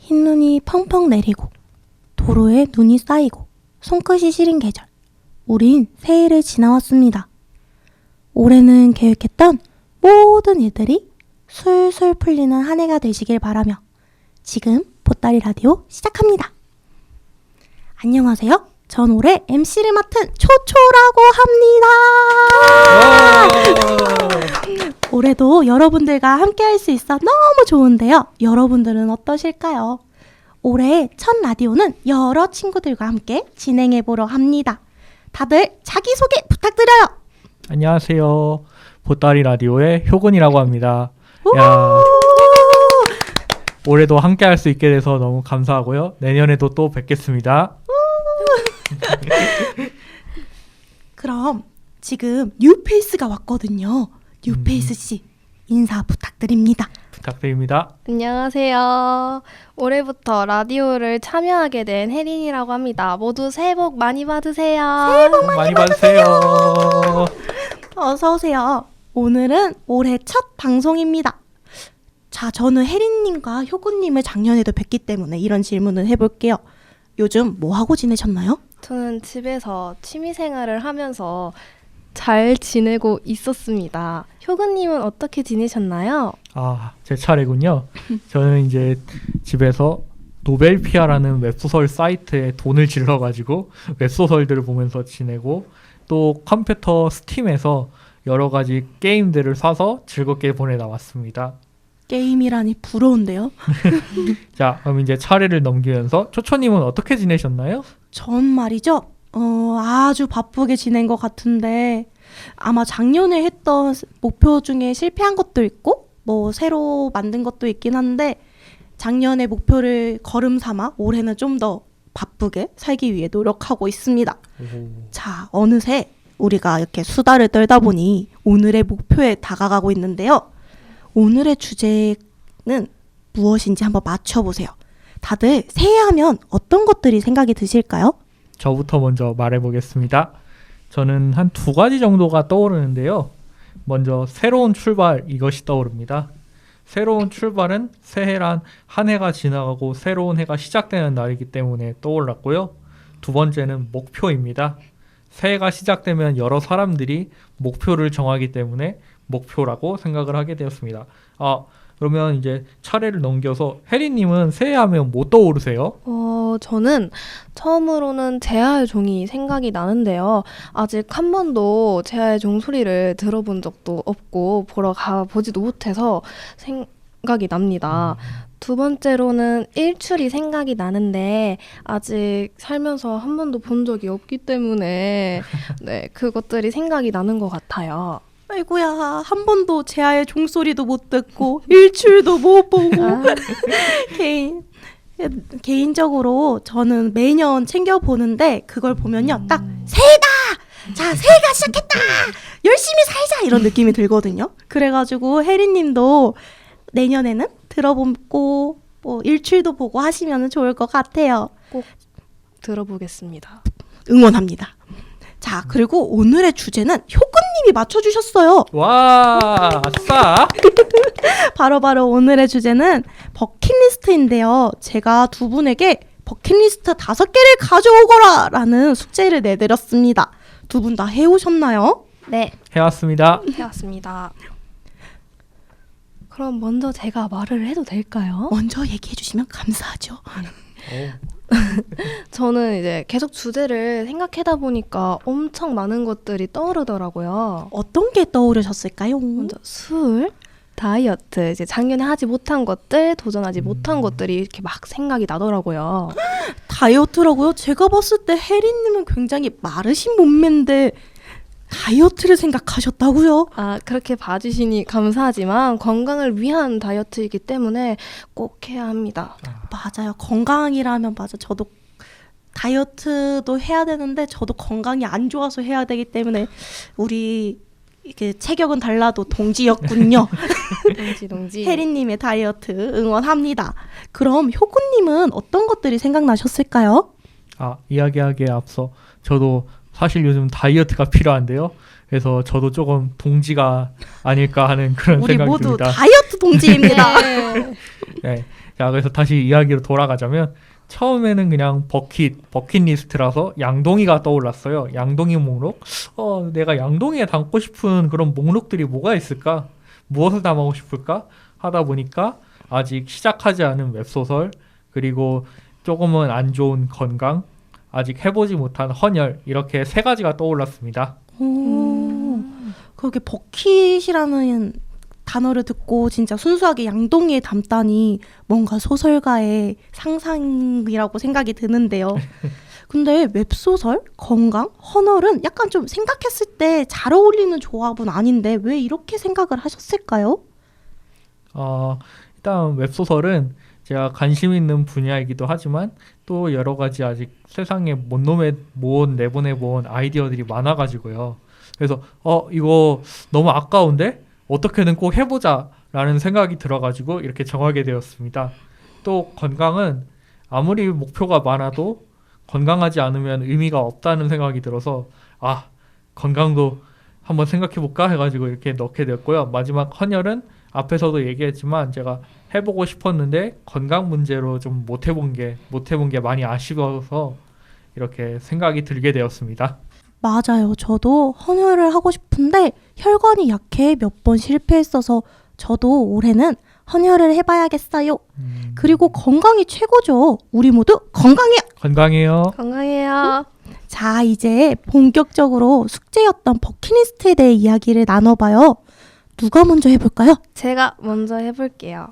흰눈이 펑펑 내리고 도로에 눈이 쌓이고 손끝이 시린 계절. 우린 새해를 지나왔습니다. 올해는 계획했던 모든 일들이 술술 풀리는 한 해가 되시길 바라며 지금 보따리 라디오 시작합니다. 안녕하세요. 전 올해 MC를 맡은 초초라고 합니다. 올해도 여러분들과 함께 할 수 있어 너무 좋은데요. 여러분들은 어떠실까요? 올해 첫 라디오는 여러 친구들과 함께 진행해보려 합니다. 다들 자기소개 부탁드려요. 안녕하세요. 보따리 라디오의 효근이라고 합니다. 야, 올해도 함께 할 수 있게 돼서 너무 감사하고요. 내년에도 또 뵙겠습니다. 그럼 지금 뉴페이스가 왔거든요. 뉴페이스 씨 인사 부탁드립니다. 부탁드립니다. 안녕하세요. 올해부터 라디오를 참여하게 된 혜린이라고 합니다. 모두 새해 복 많이 받으세요. 새해 복 많이 받으세요. 어서 오세요. 오늘은 올해 첫 방송입니다. 자, 저는 혜린님과 효구님을 작년에도 뵀기 때문에 이런 질문을 해볼게요. 요즘 뭐 하고 지내셨나요? 저는 집에서 취미생활을 하면서 잘 지내고 있었습니다. 효근님은 어떻게 지내셨나요? 제 차례군요. 저는 이제 집에서 노벨피아라는 웹소설 사이트에 돈을 질러가지고 웹소설들을 보면서 지내고 또 컴퓨터 스팀에서 여러 가지 게임들을 사서 즐겁게 보내다 왔습니다. 게임이라니 부러운데요. 자, 그럼 이제 차례를 넘기면서 초초님은 어떻게 지내셨나요? 전 말이죠. 아주 바쁘게 지낸 것 같은데 아마 작년에 했던 목표 중에 실패한 것도 있고 뭐 새로 만든 것도 있긴 한데 작년의 목표를 걸음 삼아 올해는 좀 더 바쁘게 살기 위해 노력하고 있습니다. 자, 어느새 우리가 이렇게 수다를 떨다 보니 오늘의 목표에 다가가고 있는데요. 오늘의 주제는 무엇인지 한번 맞춰보세요. 다들 새해하면 어떤 것들이 생각이 드실까요? 저부터 먼저 말해보겠습니다. 저는 한 2가지 정도가 떠오르는데요. 먼저 새로운 출발, 이것이 떠오릅니다. 새로운 출발은 새해란 한 해가 지나가고 새로운 해가 시작되는 날이기 때문에 떠올랐고요. 2번째는 목표입니다. 새해가 시작되면 여러 사람들이 목표를 정하기 때문에 목표라고 생각을 하게 되었습니다. 그러면 이제 차례를 넘겨서 혜리님은 새해하면 뭐 떠오르세요? 저는 처음으로는 제아의 종이 생각이 나는데요. 아직 한 번도 제아의 종 소리를 들어본 적도 없고 보러 가보지도 못해서 생각이 납니다. 2번째로는 일출이 생각이 나는데 아직 살면서 한 번도 본 적이 없기 때문에 네, 그것들이 생각이 나는 것 같아요. 아이고야, 한 번도 제아의 종소리도 못 듣고 일출도 못 보고 개인적으로 저는 매년 챙겨보는데 그걸 보면요 딱 새해다! 자, 새해가 시작했다! 열심히 살자! 이런 느낌이 들거든요. 그래가지고 혜리님도 내년에는 들어보고 뭐 일출도 보고 하시면 좋을 것 같아요. 꼭 들어보겠습니다. 응원합니다. 자, 그리고 오늘의 주제는 효근님이 맞춰주셨어요. 와, 아싸! 바로 오늘의 주제는 버킷리스트인데요. 제가 두 분에게 버킷리스트 5개를 가져오거라 라는 숙제를 내드렸습니다. 두 분 다 해오셨나요? 네, 해왔습니다. 해왔습니다. 그럼 먼저 제가 말을 해도 될까요? 먼저 얘기해 주시면 감사하죠. 저는 이제 계속 주제를 생각하다 보니까 엄청 많은 것들이 떠오르더라고요. 어떤 게 떠오르셨을까요? 먼저 술, 다이어트, 이제 작년에 하지 못한 것들, 도전하지 못한 것들이 이렇게 막 생각이 나더라고요. 다이어트라고요? 제가 봤을 때 혜리님은 굉장히 마르신 몸매인데 다이어트를 생각하셨다고요? 그렇게 봐주시니 감사하지만 건강을 위한 다이어트이기 때문에 꼭 해야 합니다. 맞아요. 건강이라면 맞아. 저도 다이어트도 해야 되는데 저도 건강이 안 좋아서 해야 되기 때문에 우리 이게 체격은 달라도 동지였군요. 동지. 혜리님의 다이어트 응원합니다. 그럼 효구님은 어떤 것들이 생각나셨을까요? 이야기하기에 앞서 저도 사실 요즘 다이어트가 필요한데요. 그래서 저도 조금 동지가 아닐까 하는 그런 우리 생각이 모두 듭니다. 다이어트 동지입니다. 네. 네. 자, 그래서 다시 이야기로 돌아가자면 처음에는 그냥 버킷리스트라서 양동이가 떠올랐어요. 양동이 목록. 내가 양동이에 담고 싶은 그런 목록들이 뭐가 있을까? 무엇을 담고 싶을까? 하다 보니까 아직 시작하지 않은 웹소설, 그리고 조금은 안 좋은 건강, 아직 해보지 못한 헌혈, 이렇게 세 가지가 떠올랐습니다. 오, 그렇게 버킷이라는 단어를 듣고 진짜 순수하게 양동이에 담다니 뭔가 소설가의 상상이라고 생각이 드는데요. 근데 웹소설, 건강, 헌혈은 약간 좀 생각했을 때 잘 어울리는 조합은 아닌데 왜 이렇게 생각을 하셨을까요? 일단 웹소설은 제가 관심 있는 분야이기도 하지만 또 여러 가지 아직 세상에 못 내보내본 아이디어들이 많아가지고요. 그래서 이거 너무 아까운데 어떻게든 꼭 해보자 라는 생각이 들어가지고 이렇게 정하게 되었습니다. 또 건강은 아무리 목표가 많아도 건강하지 않으면 의미가 없다는 생각이 들어서 건강도 한번 생각해볼까 해가지고 이렇게 넣게 되었고요. 마지막 헌혈은 앞에서도 얘기했지만 제가 해보고 싶었는데 건강 문제로 좀 못 해본 게 많이 아쉬워서 이렇게 생각이 들게 되었습니다. 맞아요. 저도 헌혈을 하고 싶은데 혈관이 약해 몇 번 실패했어서 저도 올해는 헌혈을 해봐야겠어요. 그리고 건강이 최고죠. 우리 모두 건강해요. 건강해요. 건강해요. 자, 이제 본격적으로 숙제였던 버킷리스트에 대해 이야기를 나눠봐요. 누가 먼저 해볼까요? 제가 먼저 해볼게요.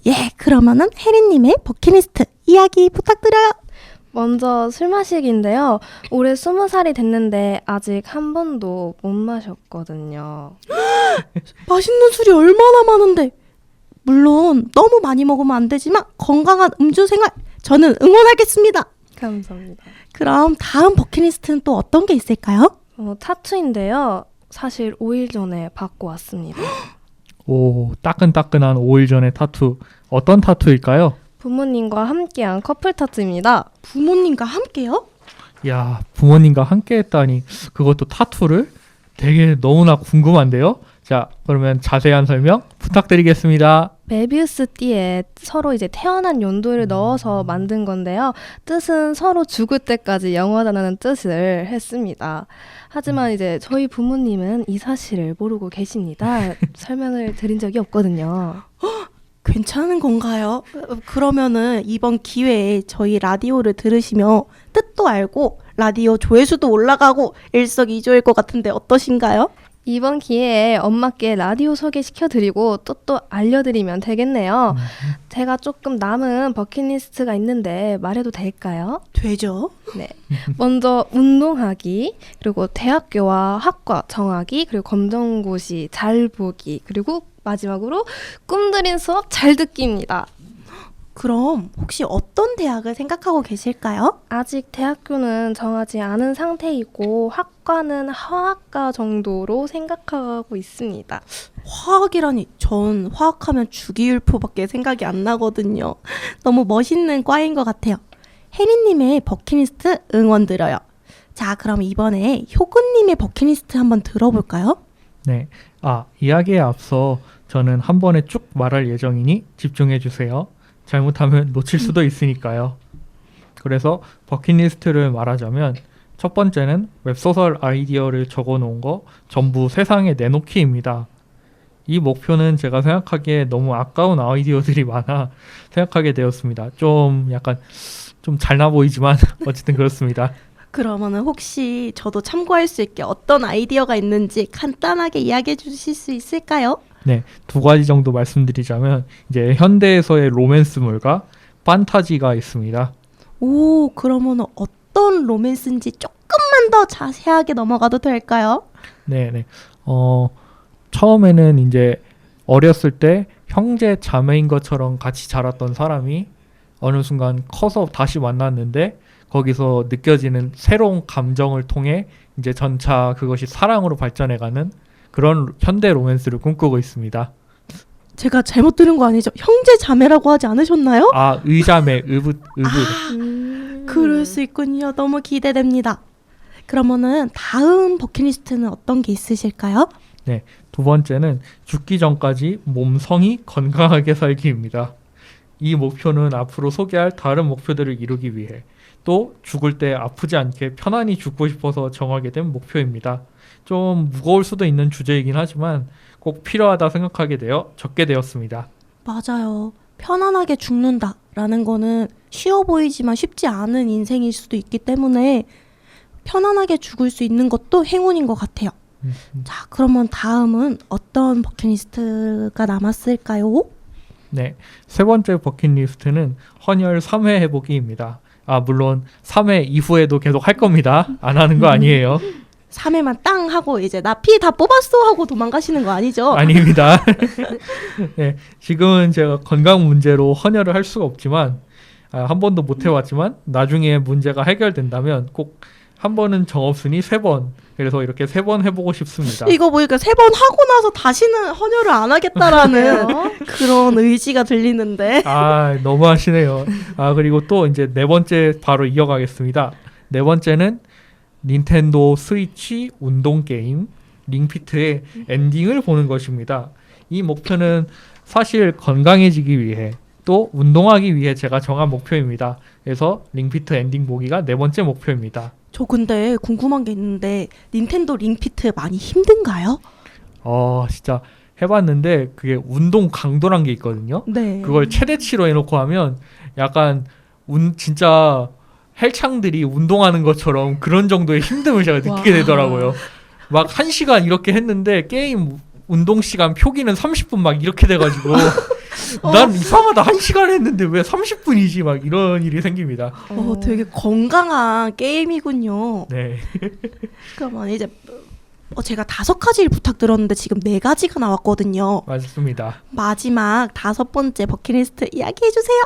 예, 그러면은 혜리님의 버킷리스트 이야기 부탁드려요. 먼저 술 마시기인데요. 올해 20살이 됐는데 아직 한 번도 못 마셨거든요. 맛있는 술이 얼마나 많은데. 물론 너무 많이 먹으면 안 되지만 건강한 음주 생활 저는 응원하겠습니다. 감사합니다. 그럼 다음 버킷리스트는 또 어떤 게 있을까요? 타투인데요. 사실 5일 전에 받고 왔습니다. 오, 따끈따끈한 5일 전의 타투. 어떤 타투일까요? 부모님과 함께한 커플 타투입니다. 부모님과 함께요? 야, 부모님과 함께 했다니 그것도 타투를? 되게 너무나 궁금한데요? 자, 그러면 자세한 설명 부탁드리겠습니다. 메비우스 띠에 서로 이제 태어난 연도를 넣어서 만든 건데요. 뜻은 서로 죽을 때까지 영원하다는 뜻을 했습니다. 하지만 이제 저희 부모님은 이 사실을 모르고 계십니다. 설명을 드린 적이 없거든요. 괜찮은 건가요? 그러면은 이번 기회에 저희 라디오를 들으시며 뜻도 알고 라디오 조회수도 올라가고 일석이조일 것 같은데 어떠신가요? 이번 기회에 엄마께 라디오 소개시켜드리고 또 알려드리면 되겠네요. 제가 조금 남은 버킷리스트가 있는데 말해도 될까요? 되죠. 네. 먼저 운동하기, 그리고 대학교와 학과 정하기, 그리고 검정고시 잘 보기, 그리고 마지막으로 꿈들인 수업 잘 듣기입니다. 그럼 혹시 어떤 대학을 생각하고 계실까요? 아직 대학교는 정하지 않은 상태이고 학과는 화학과 정도로 생각하고 있습니다. 화학이라니 전 화학하면 주기율표밖에 생각이 안 나거든요. 너무 멋있는 과인 것 같아요. 혜리님의 버킷리스트 응원 들어요. 자, 그럼 이번에 효근님의 버킷리스트 한번 들어볼까요? 네. 이야기에 앞서 저는 한 번에 쭉 말할 예정이니 집중해 주세요. 잘못하면 놓칠 수도 있으니까요. 그래서 버킷리스트를 말하자면 첫 번째는 웹소설 아이디어를 적어 놓은 거 전부 세상에 내놓기입니다. 이 목표는 제가 생각하기에 너무 아까운 아이디어들이 많아 생각하게 되었습니다. 좀 잘나 보이지만 어쨌든 그렇습니다. 그러면은 혹시 저도 참고할 수 있게 어떤 아이디어가 있는지 간단하게 이야기해 주실 수 있을까요? 네, 2가지 정도 말씀드리자면 이제 현대에서의 로맨스물과 판타지가 있습니다. 오, 그러면은 어떤 로맨스인지 조금만 더 자세하게 넘어가도 될까요? 네. 처음에는 이제 어렸을 때 형제 자매인 것처럼 같이 자랐던 사람이 어느 순간 커서 다시 만났는데 거기서 느껴지는 새로운 감정을 통해 이제 전차 그것이 사랑으로 발전해가는 그런 현대 로맨스를 꿈꾸고 있습니다. 제가 잘못 들은 거 아니죠? 형제 자매라고 하지 않으셨나요? 의자매, 의붓. 그럴 수 있군요. 너무 기대됩니다. 그러면은 다음 버킷리스트는 어떤 게 있으실까요? 네, 2번째는 죽기 전까지 몸성이 건강하게 살기입니다. 이 목표는 앞으로 소개할 다른 목표들을 이루기 위해 또 죽을 때 아프지 않게 편안히 죽고 싶어서 정하게 된 목표입니다. 좀 무거울 수도 있는 주제이긴 하지만 꼭 필요하다 생각하게 되어 적게 되었습니다. 맞아요. 편안하게 죽는다라는 거는 쉬워 보이지만 쉽지 않은 인생일 수도 있기 때문에 편안하게 죽을 수 있는 것도 행운인 것 같아요. 자, 그러면 다음은 어떤 버킷리스트가 남았을까요? 네, 세 번째 버킷리스트는 헌혈 3회 해보기입니다. 물론 3회 이후에도 계속 할 겁니다. 안 하는 거 아니에요. 3회만 땅 하고 이제 나 피 다 뽑았어 하고 도망가시는 거 아니죠? 아닙니다. 네, 지금은 제가 건강 문제로 헌혈을 할 수가 없지만 한 번도 못 해봤지만 나중에 문제가 해결된다면 꼭 한 번은 정없으니 3번, 그래서 이렇게 3번 해보고 싶습니다. 이거 보니까 3번 하고 나서 다시는 헌혈을 안 하겠다라는 그런 의지가 들리는데. 너무 하시네요. 그리고 또 이제 네 번째 바로 이어가겠습니다. 네 번째는 닌텐도 스위치 운동 게임 링피트의 엔딩을 보는 것입니다. 이 목표는 사실 건강해지기 위해 또 운동하기 위해 제가 정한 목표입니다. 그래서 링피트 엔딩 보기가 네 번째 목표입니다. 저 근데 궁금한 게 있는데 닌텐도 링피트 많이 힘든가요? 진짜 해봤는데 그게 운동 강도란 게 있거든요. 네. 그걸 최대치로 해놓고 하면 약간 진짜 헬창들이 운동하는 것처럼 그런 정도의 힘듦을 제가 느끼게 되더라고요. 막 1시간 이렇게 했는데 게임 운동 시간 표기는 30분 막 이렇게 돼가지고 난 이상하다, 1시간 했는데 왜 30분이지 막 이런 일이 생깁니다. 되게 건강한 게임이군요. 네. 그러면 이제 제가 5가지를 부탁드렸는데 지금 4가지가 나왔거든요. 맞습니다. 마지막 5번째 버킷리스트 이야기해주세요.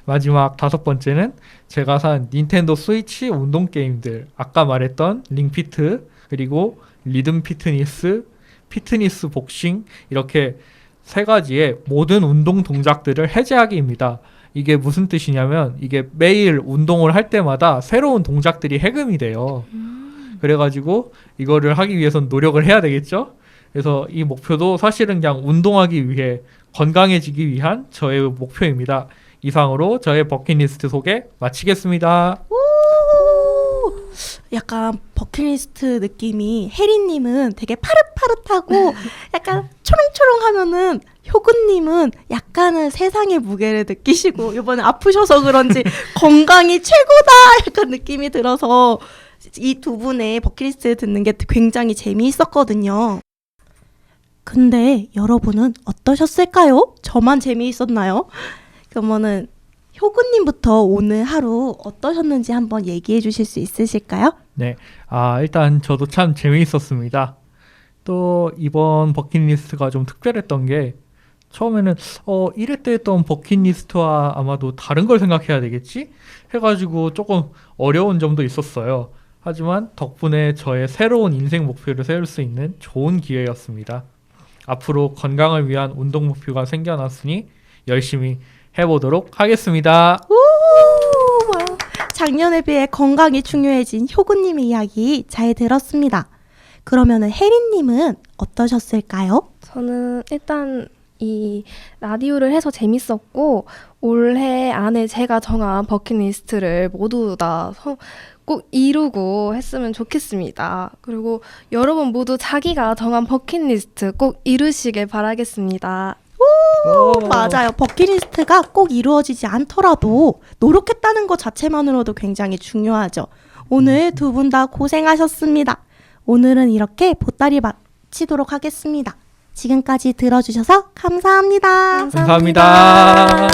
마지막 5번째는 제가 산 닌텐도 스위치 운동 게임들, 아까 말했던 링피트, 그리고 리듬 피트니스, 피트니스 복싱, 이렇게 3가지의 모든 운동 동작들을 해제하기입니다. 이게 무슨 뜻이냐면 이게 매일 운동을 할 때마다 새로운 동작들이 해금이 돼요. 그래가지고 이거를 하기 위해선 노력을 해야 되겠죠? 그래서 이 목표도 사실은 그냥 운동하기 위해, 건강해지기 위한 저의 목표입니다. 이상으로 저의 버킷리스트 소개 마치겠습니다. 약간 버킷리스트 느낌이 혜리님은 되게 파릇파릇하고 약간 초롱초롱하면은 효근님은 약간은 세상의 무게를 느끼시고 이번에 아프셔서 그런지 건강이 최고다 약간 느낌이 들어서 이 두 분의 버킷리스트 듣는 게 굉장히 재미있었거든요. 근데 여러분은 어떠셨을까요? 저만 재미있었나요? 그러면은 효근님부터 오늘 하루 어떠셨는지 한번 얘기해 주실 수 있으실까요? 네, 일단 저도 참 재미있었습니다. 또 이번 버킷리스트가 좀 특별했던 게 처음에는 1회 때 했던 버킷리스트와 아마도 다른 걸 생각해야 되겠지? 해가지고 조금 어려운 점도 있었어요. 하지만 덕분에 저의 새로운 인생 목표를 세울 수 있는 좋은 기회였습니다. 앞으로 건강을 위한 운동 목표가 생겨났으니 열심히 해보도록 하겠습니다. 작년에 비해 건강이 중요해진 효구님의 이야기 잘 들었습니다. 그러면은 혜리님은 어떠셨을까요? 저는 일단 이 라디오를 해서 재밌었고 올해 안에 제가 정한 버킷리스트를 모두 다 꼭 이루고 했으면 좋겠습니다. 그리고 여러분 모두 자기가 정한 버킷리스트 꼭 이루시길 바라겠습니다. 맞아요. 버킷리스트가 꼭 이루어지지 않더라도 노력했다는 것 자체만으로도 굉장히 중요하죠. 오늘 두 분 다 고생하셨습니다. 오늘은 이렇게 보따리 마치도록 하겠습니다. 지금까지 들어주셔서 감사합니다. 감사합니다.